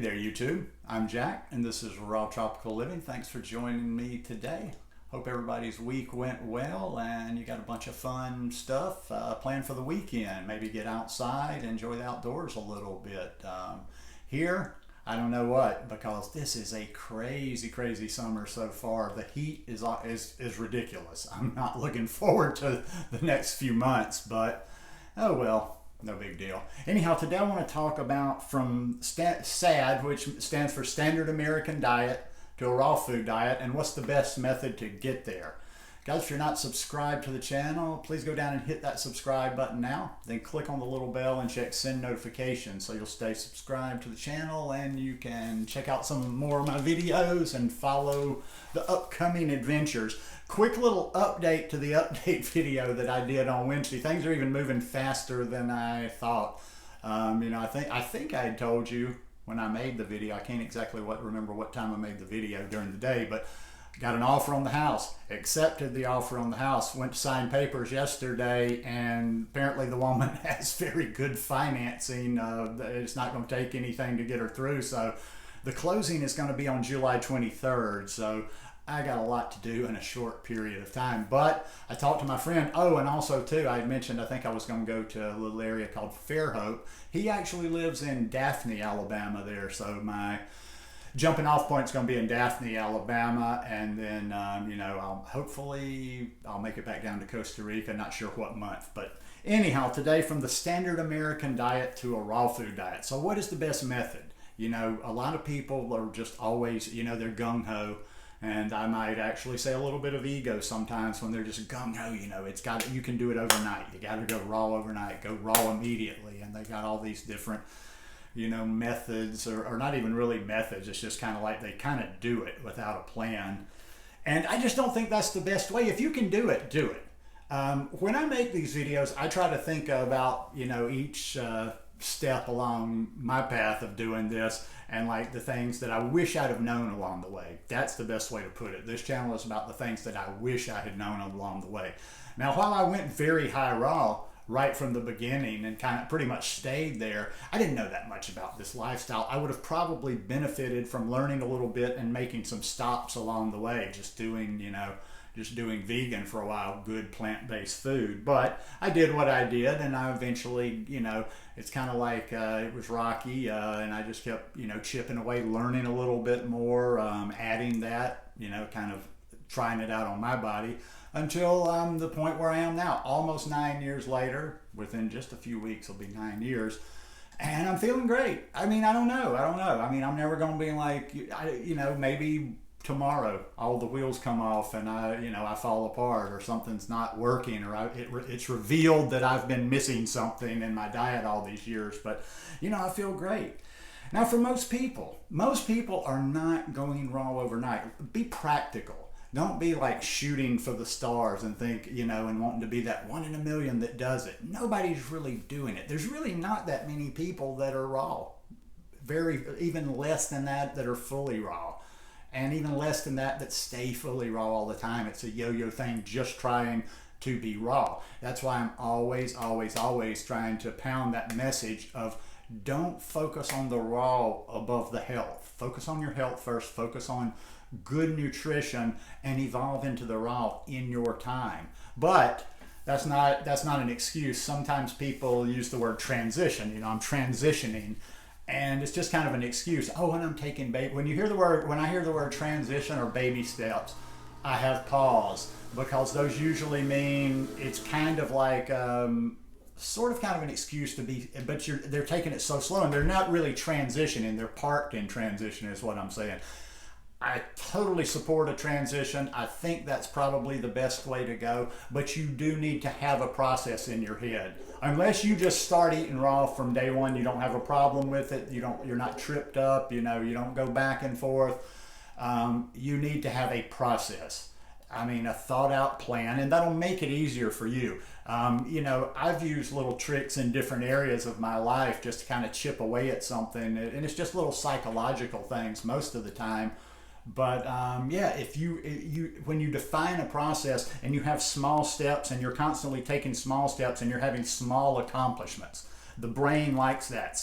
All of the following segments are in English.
there, YouTube. I'm Jack, and this is Raw Tropical Living. Thanks for joining me today. Hope everybody's week went well and you got a bunch of fun stuff planned for the weekend. Maybe get outside, enjoy the outdoors a little bit. Here, I don't know what, because this is a crazy summer so far. The heat is ridiculous. I'm not looking forward to the next few months, but oh well. No big deal. Anyhow, today I want to talk about from S.A.D, which stands for Standard American Diet, to a raw food diet, and what's the best method to get there. Guys, if you're not subscribed to the channel, please go down and hit that subscribe button now. Then click on the little bell and check send notifications so you'll stay subscribed to the channel and you can check out some more of my videos and follow the upcoming adventures. Quick little update to the update video that I did on Wednesday. Things are even moving faster than I thought. I think I had told you when I made the video. I can't exactly remember what time I made the video during the day, but got an offer on the house, accepted the offer on the house, went to sign papers yesterday, and apparently the woman has very good financing. It's not going to take anything to get her through, so the closing is going to be on July 23rd, so I got a lot to do in a short period of time. But I talked to my friend. Oh, and also too, I had mentioned I think I was going to go to a little area called Fairhope. He actually lives in Daphne, Alabama there, so my jumping off point is going to be in Daphne, Alabama, and then hopefully I'll make it back down to Costa Rica. Not sure what month, but anyhow, today from the Standard American Diet to a raw food diet. So what is the best method? You know, a lot of people are just always, they're gung-ho. And I might actually say a little bit of ego sometimes when they're just gung-ho, you can do it overnight. You got to go raw overnight, go raw immediately. And they got all these different, methods, or not even really methods. It's just kind of like they kind of do it without a plan. And I just don't think that's the best way. If you can do it, do it. When I make these videos, I try to think about, each step along my path of doing this, and like the things that I wish I'd have known along the way. That's the best way to put it. This channel is about the things that I wish I had known along the way. Now, while I went very high raw right from the beginning and kind of pretty much stayed there, I didn't know that much about this lifestyle. I would have probably benefited from learning a little bit and making some stops along the way, just doing vegan for a while, good plant-based food. But I did what I did, and I eventually, it's kind of like it was rocky, and I just kept, chipping away, learning a little bit more, adding that, kind of trying it out on my body until the point where I am now, almost 9 years later. Within just a few weeks, it'll be 9 years. And I'm feeling great. I mean, I don't know. I mean, I'm never going to be like, maybe tomorrow all the wheels come off and I fall apart, or something's not working, or it's revealed that I've been missing something in my diet all these years, but I feel great. Now, for most people are not going raw overnight. Be practical. Don't be like shooting for the stars and think, and wanting to be that one in a million that does it. Nobody's really doing it. There's really not that many people that are raw. Even less than that are fully raw. And even less than that stay fully raw all the time. It's a yo-yo thing, just trying to be raw. That's why I'm always trying to pound that message of don't focus on the raw above the health. Focus on your health first. Focus on good nutrition and evolve into the raw in your time. But that's not an excuse. Sometimes people use the word transition. I'm transitioning. And it's just kind of an excuse. Oh, and I'm taking when I hear the word transition or baby steps, I have pause, because those usually mean it's kind of like sort of kind of an excuse to be, but they're taking it so slow, and they're not really transitioning. They're parked in transition is what I'm saying. I totally support a transition. I think that's probably the best way to go, but you do need to have a process in your head. Unless you just start eating raw from day one, you don't have a problem with it. You're not tripped up. You don't go back and forth. You need to have a process. I mean, a thought out plan, and that'll make it easier for you. I've used little tricks in different areas of my life just to kind of chip away at something, and it's just little psychological things most of the time. But if when you define a process and you have small steps and you're constantly taking small steps and you're having small accomplishments, The brain likes that.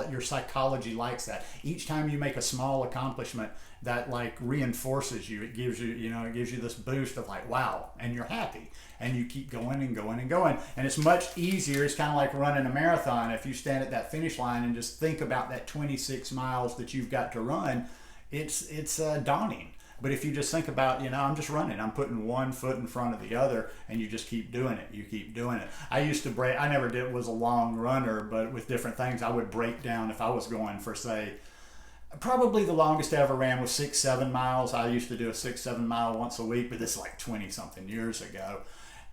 Your psychology likes that. Each time you make a small accomplishment, that like reinforces you. It gives you, it gives you this boost of like, wow, and you're happy. And you keep going and going and going. And it's much easier. It's kind of like running a marathon. If you stand at that finish line and just think about that 26 miles that you've got to run, it's daunting. But if you just think about, I'm just running, I'm putting one foot in front of the other, and you just keep doing it. You keep doing it. I never was a long runner, but with different things, I would break down if I was going for, say, probably the longest I ever ran was 6-7 miles. I used to do a 6-7 mile once a week, but this is like 20 something years ago.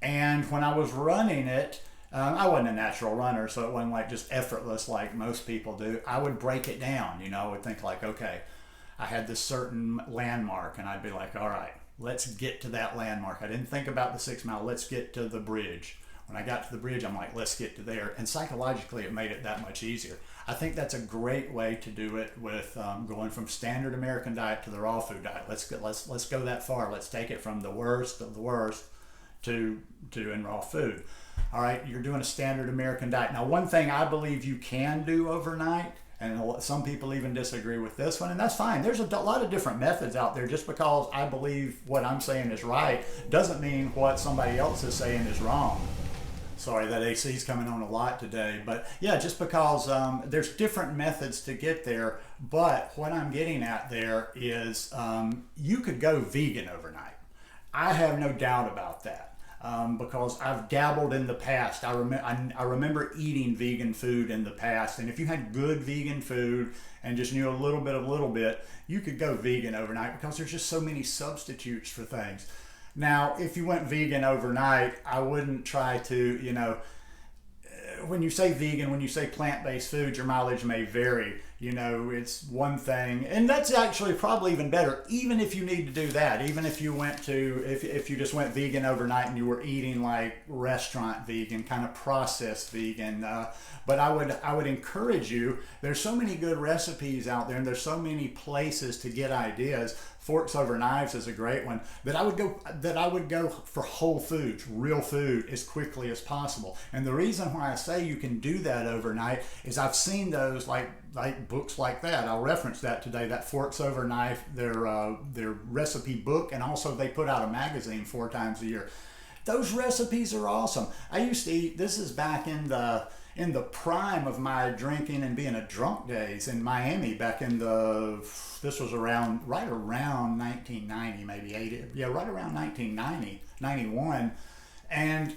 And when I was running it, I wasn't a natural runner, so it wasn't like just effortless like most people do. I would break it down. I would think like, okay, I had this certain landmark, and I'd be like, all right, let's get to that landmark. I didn't think about the 6 mile. Let's get to the bridge. When I got to the bridge, I'm like, let's get to there. And psychologically, it made it that much easier. I think that's a great way to do it with going from standard American diet to the raw food diet. Let's go that far. Let's take it from the worst of the worst to in raw food. All right, you're doing a standard American diet. Now, one thing I believe you can do overnight, and some people even disagree with this one, and that's fine. There's a lot of different methods out there. Just because I believe what I'm saying is right doesn't mean what somebody else is saying is wrong. Sorry, that AC is coming on a lot today. But yeah, just because there's different methods to get there. But what I'm getting at there is you could go vegan overnight. I have no doubt about that. Because I've dabbled in the past. I remember eating vegan food in the past, and if you had good vegan food and just knew a little bit, you could go vegan overnight because there's just so many substitutes for things. Now, if you went vegan overnight, I wouldn't try to, when you say vegan, when you say plant-based food, your mileage may vary. It's one thing, and that's actually probably even better, even if you need to do that, even if you if you just went vegan overnight and you were eating like restaurant vegan, kind of processed vegan. But I would encourage you, there's so many good recipes out there, and there's so many places to get ideas. Forks Over Knives is a great one, that I would go for whole foods, real food, as quickly as possible. And the reason why I say you can do that overnight is I've seen those like books like that. I'll reference that today, that Forks Over Knife, their recipe book, and also they put out a magazine 4 times a year. Those recipes are awesome. I used to eat, this is back in the prime of my drinking and being a drunk days in Miami, back in this was right around 1990, maybe 80, yeah, right around 1990, 91. And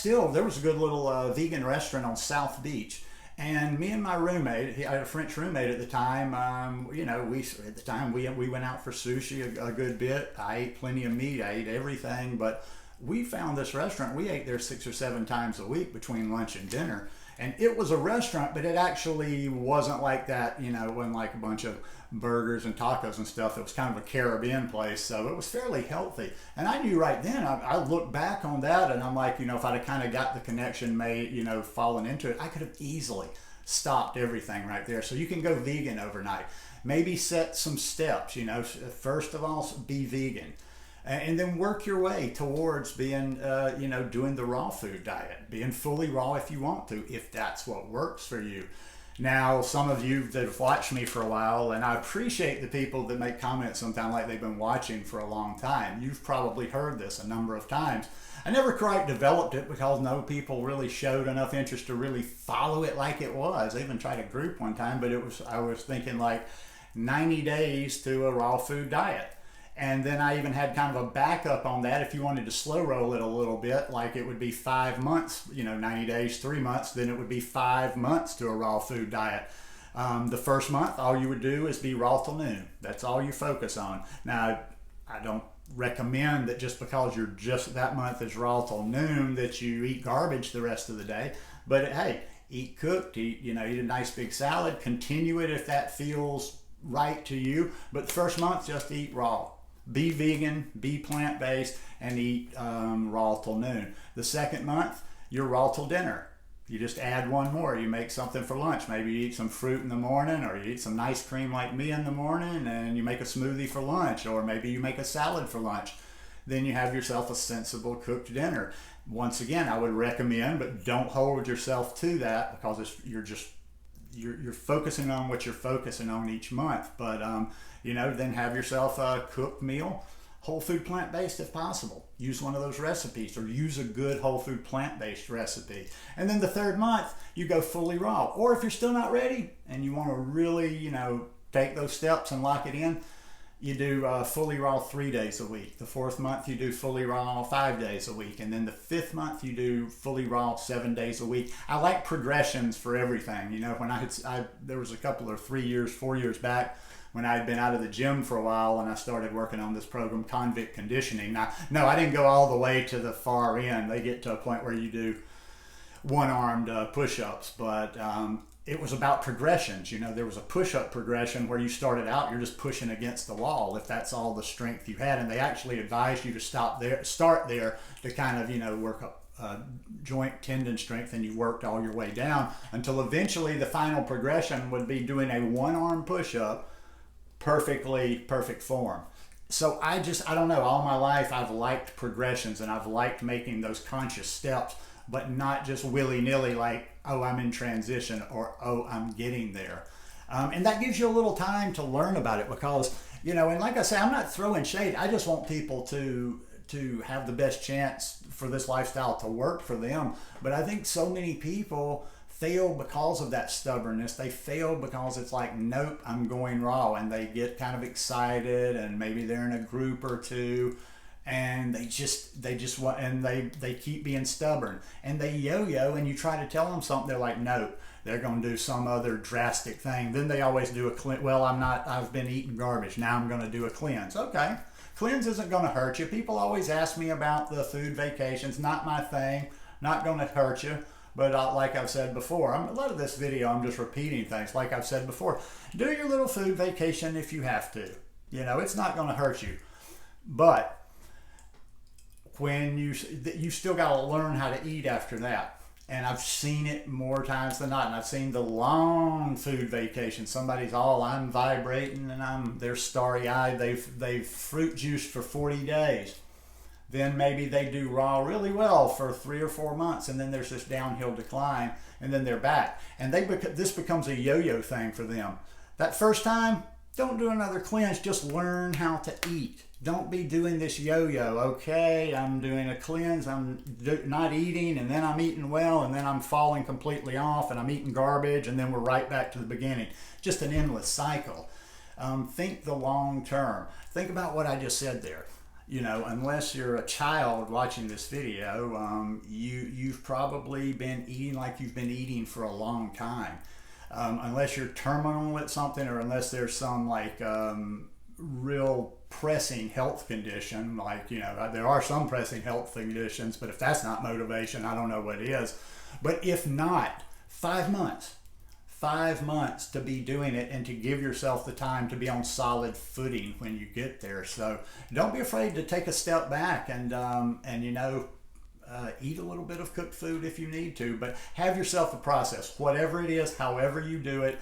there was a good little vegan restaurant on South Beach. And me and my roommate, I had a French roommate at the time, we went out for sushi a good bit. I ate plenty of meat, I ate everything, but we found this restaurant. We ate there 6 or 7 times a week between lunch and dinner. And it was a restaurant, but it actually wasn't like that, it wasn't like a bunch of burgers and tacos and stuff. It was kind of a Caribbean place, so it was fairly healthy. And I knew right then, I looked back on that, and I'm like, if I'd have kind of got the connection made, fallen into it, I could have easily stopped everything right there. So you can go vegan overnight. Maybe set some steps, first of all, be vegan. And then work your way towards being, doing the raw food diet, being fully raw if you want to, if that's what works for you. Now, some of you that have watched me for a while, and I appreciate the people that make comments sometimes like they've been watching for a long time. You've probably heard this a number of times. I never quite developed it because no people really showed enough interest to really follow it like it was. I even tried a group one time, but I was thinking like 90 days to a raw food diet. And then I even had kind of a backup on that. If you wanted to slow roll it a little bit, like it would be 5 months, 90 days, 3 months, then it would be 5 months to a raw food diet. The first month, all you would do is be raw till noon. That's all you focus on. Now, I don't recommend that just because you're just that month is raw till noon that you eat garbage the rest of the day. But hey, eat cooked, eat a nice big salad, continue it if that feels right to you. But the first month, just eat raw. Be vegan, be plant-based, and eat raw till noon. The second month, you're raw till dinner. You just add one more. You make something for lunch. Maybe you eat some fruit in the morning, or you eat some ice cream like me in the morning, and you make a smoothie for lunch, or maybe you make a salad for lunch. then you have yourself a sensible cooked dinner. Once again, I would recommend, but don't hold yourself to that, because you're focusing on what you're focusing on each month. But then have yourself a cooked meal, whole food plant-based if possible. Use one of those recipes, or use a good whole food plant-based recipe. And then the third month, you go fully raw. Or if you're still not ready and you want to really, take those steps and lock it in, you do fully raw 3 days a week. The fourth month, you do fully raw 5 days a week. And then the fifth month, you do fully raw 7 days a week. I like progressions for everything. When there was a couple of 4 years back, when I had been out of the gym for a while and I started working on this program, Convict Conditioning. Now, no, I didn't go all the way to the far end. They get to a point where you do one-armed push-ups, but it was about progressions. There was a push-up progression where you started out, you're just pushing against the wall if that's all the strength you had, and they actually advised you to start there to kind of work up joint tendon strength, and you worked all your way down until eventually the final progression would be doing a one-arm push-up, perfect form. So I don't know, all my life I've liked progressions, and I've liked making those conscious steps, but not just willy-nilly like, oh, I'm in transition, or oh, I'm getting there. And that gives you a little time to learn about it, because, and like I say, I'm not throwing shade. I just want people to have the best chance for this lifestyle to work for them. But I think so many people fail because of that stubbornness. They fail because it's like, nope, I'm going raw, and they get kind of excited, and maybe they're in a group or two, and they just want, and they keep being stubborn, and they yo-yo, and you try to tell them something, they're like, nope, they're going to do some other drastic thing. Then they always do a cleanse. Well, I've been eating garbage, now I'm going to do a cleanse. Okay, cleanse isn't going to hurt you. People always ask me about the food vacations. Not my thing, not going to hurt you. But like I've said before, a lot of this video, I'm just repeating things. Like I've said before, do your little food vacation if you have to. It's not going to hurt you. But when you still got to learn how to eat after that. And I've seen it more times than not. And I've seen the long food vacation. Somebody's I'm vibrating, and they're starry-eyed. They've fruit juiced for 40 days. Then maybe they do raw really well for 3 or 4 months, and then there's this downhill decline, and then they're back. And this becomes a yo-yo thing for them. That first time, don't do another cleanse. Just learn how to eat. Don't be doing this yo-yo. Okay, I'm doing a cleanse, I'm not eating, and then I'm eating well, and then I'm falling completely off, and I'm eating garbage, and then we're right back to the beginning. Just an endless cycle. Think the long term. Think about what I just said there. Unless you're a child watching this video, you've probably been eating like you've been eating for a long time. Unless you're terminal with something, or unless there's some real pressing health condition, there are some pressing health conditions, but if that's not motivation, I don't know what is. But if not, 5 months. 5 months to be doing it, and to give yourself the time to be on solid footing when you get there. So don't be afraid to take a step back and eat a little bit of cooked food if you need to, but have yourself a process, whatever it is, however you do it.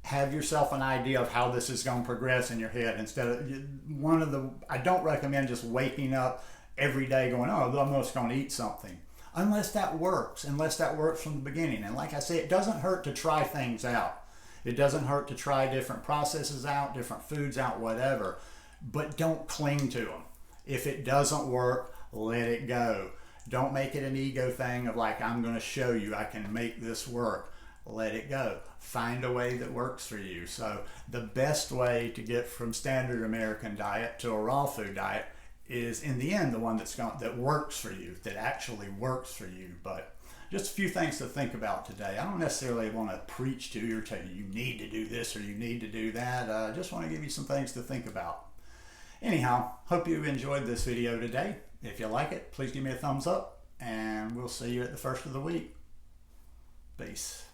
Have yourself an idea of how this is going to progress in your head. Instead of I don't recommend just waking up every day going, oh, I'm just going to eat something. Unless that works from the beginning. And like I say, it doesn't hurt to try things out. It doesn't hurt to try different processes out, different foods out, whatever. But don't cling to them. If it doesn't work, let it go. Don't make it an ego thing of like, I'm going to show you I can make this work. Let it go. Find a way that works for you. So the best way to get from standard American diet to a raw food diet is, in the end, the one that works for you, that actually works for you. But just a few things to think about today. I don't necessarily want to preach to you or tell you need to do this or you need to do that. I just want to give you some things to think about. Anyhow, hope you enjoyed this video today. If you like it, please give me a thumbs up, and we'll see you at the first of the week. Peace.